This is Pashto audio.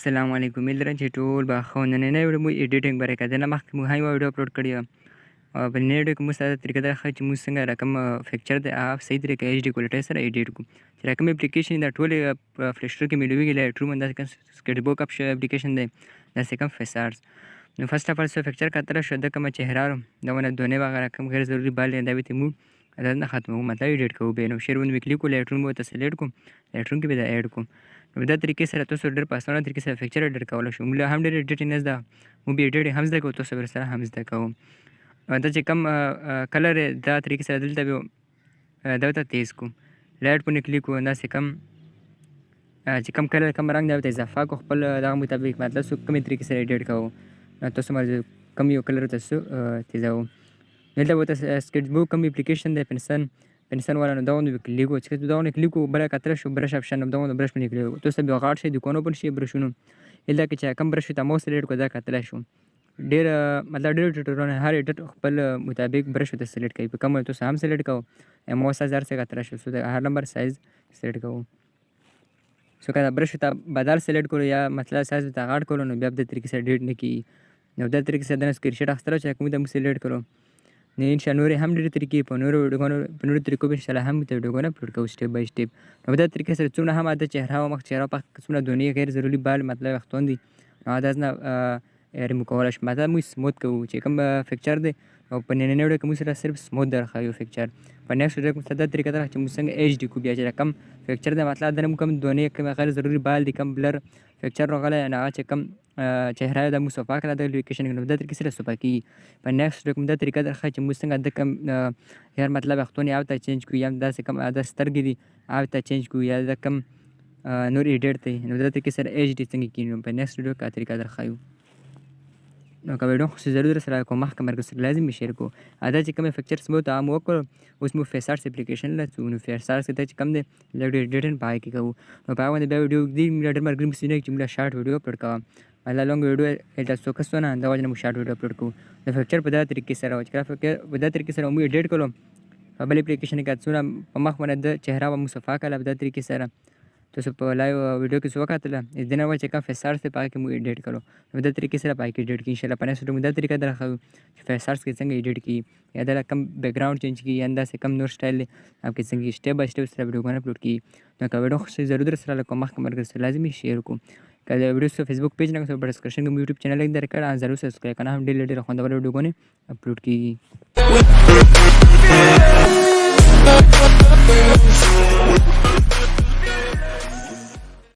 السلام علیکم امید لرم چې ټول به ښه نننۍ ویډیو مو ایډیټینګ باره کړه. د نه مخکې موږ هم یوه ویډیو اپلوډ کړې وه او په نننۍ ویډیو کې موږ سره طریقه دا ښه چې موږ څنګه رقم فکچر دی هغه صحیح طریقه ایچ ډي کوالټۍ سره ایډیټ کړو. چې رقم اپلیکیشن دا ټولې په پلی سټور کې میلویږي لایټ روم همداسې کوم سکیچ بوک اپلیکیشن دی داسې کوم فیس آرټس. نو فرسټ اف آل څه فکچر کتلی شو د کومه چهره دونه دونې هغه رقم غیر ضروري بال دی دا به ترې موږ دا نه ختموو مطلب ایډیټ کوو. بیا نو شیر ون به کلیک کړو لایټ روم به ورته سلیکټ کړو لایټ روم کې به دا ایډ کړو. نو دا طریقې سره تاسو ډېر په اسانه طریقې سره فکچر ایډیټ کولی شو. موږ هم ډېر ایډیټینګ نه زده موږ به ایډیټ هم زده کوو تاسو به سره هم زده کوو. دا چې کوم کلر دا طریقې سره دلته به دا ورته تیز کړو لایټ باندې کلیک کړو همداسې کوم چې کوم کلر کوم رنګ دی ورته اضافه کړو خپل دغه مطابق مطلب څو کومې طریقې سره ایډیټ کوو تاسو مرضي کوم یو کلر تاسو تیزوو. دلته ورته سکیچ بوک کوم اپلیکیشن دی پنسن والا نو دغونه به کلیک وکړو چې دغونه کلیک وکړو بله کتلی شو برش اپشن دغونه برش باندې کلیک وکړو تاسو بیا غاړ شي دوکان اوپن شي برشونو دلته کې چې کوم برش ته ماوس سلیکټ کړو دا کتلی شو. ډېر مطلب ډېر ټوټورونه هر ایډیټ خپل مطابق برش ورته سلیکټ کوي په کوم تاسو هم سلیکټ کوو ماوس سایز هر څه کتلی شو سو د هر نمبر سایز سلیکټ کوو. سو که دا برش ورته بدل سلیکټ کړو یا مطلب سایز ورته غاړ کړو نو بیا په دې طریقې سره ایډیټ نه کېږي. نو دا طریقې سره دنه سکرین شاټ اخیستلی چې کوم ته موږ سلیکټ کړو نو انشاءالله نورې هم ډېرې طریقې په نورو طریقو به انشاءالله هم ته ویډیوګانې اپلوډ کوو سټیپ بای سټیپ. نو په دا طریقې سره څومره هم د چهره او مخ چهره په څومره دونې غیر ضروري بال مطلب وختون دي نو دا نه ریمو کولی شو مطلب موږ سموت کوو چې کوم فکچر دی او په نننۍ ویډیو کې موږ سره صرف سموت درښایو فکچر. په نیکسټ ویډیو کې موږ دا طریقه ده چې موږ څنګه ایچ ډي کوو بیا چې کوم فکچر دی مطلب د کوم دونې کوم غیر ضروري بال دي کوم بلر فکچر راغلی نو هغه چې کوم چهره د موږ صفا کړه د لوکیشن کې نو دا طریقې سره صفا کېږي. په نیکسټ ویډیو کې موږ دا طریقه درښایو چې موږ څنګه د کوم هر مطلب وختونه یا ورته چینج کړو یا داسې کوم د سترګې دي هغه ورته چینج کړو یا د کوم نور ایډیټ دی نو دا طریقې سره ایچ ډي څنګه کېږي نو په نیکسټ ویډیو کې طریقه درښایو. نو که ویډیو خو ضرور سره کوم مخکې مرګ سره لازمي شیر کو دا چې کوم فکچر سمو ته مو وکړو اوس مو فیس آرټس اپلیکیشن لته نو فیس آرټس ته چې کوم دی لږ ایډیټینګ پای کې کوو نو په باندې بیا ویډیو دی ډېر مرګ مسینه چې موږ شارټ ویډیو اپلوډ کوو الله لونګ ویډیو الټا سوکس نه دا وجه موږ شارټ ویډیو اپلوډ کوو. د فکچر په دا طریقې سره او چې فکر په دا طریقې سره موږ ایډیټ کړو په بل اپلیکیشن کې څونه په مخ باندې د چهره مو صفا کړه په دا طریقې سره تاسو په لایو ویډیو کې څه وکتله د نه وای چې کوم فیس آرټس په کې مو ایډیټ کړو نو دا طریقې سره پای کې ایډیټ کی انشاءالله په نسو دا طریقه درخو چې فیس آرټس کې څنګه ایډیټ کی یا دا کوم بیک گراوند چینج کی یا انداسه کم نور سټایل اپ کې څنګه سټیپ بای سټیپ سره ویډیو باندې اپلوډ کی نو کا ویډیو خو ضرور سره کوم مخکې مرګ سره لازمي شیر کو کله ویډیو سره فیسبوک پیج نه کوم ډسکرپشن کې یوټیوب چینل لیک درکړه ضرور سبسکرایب کنه هم ډیل ډیل خوندور ویډیو باندې اپلوډ کی.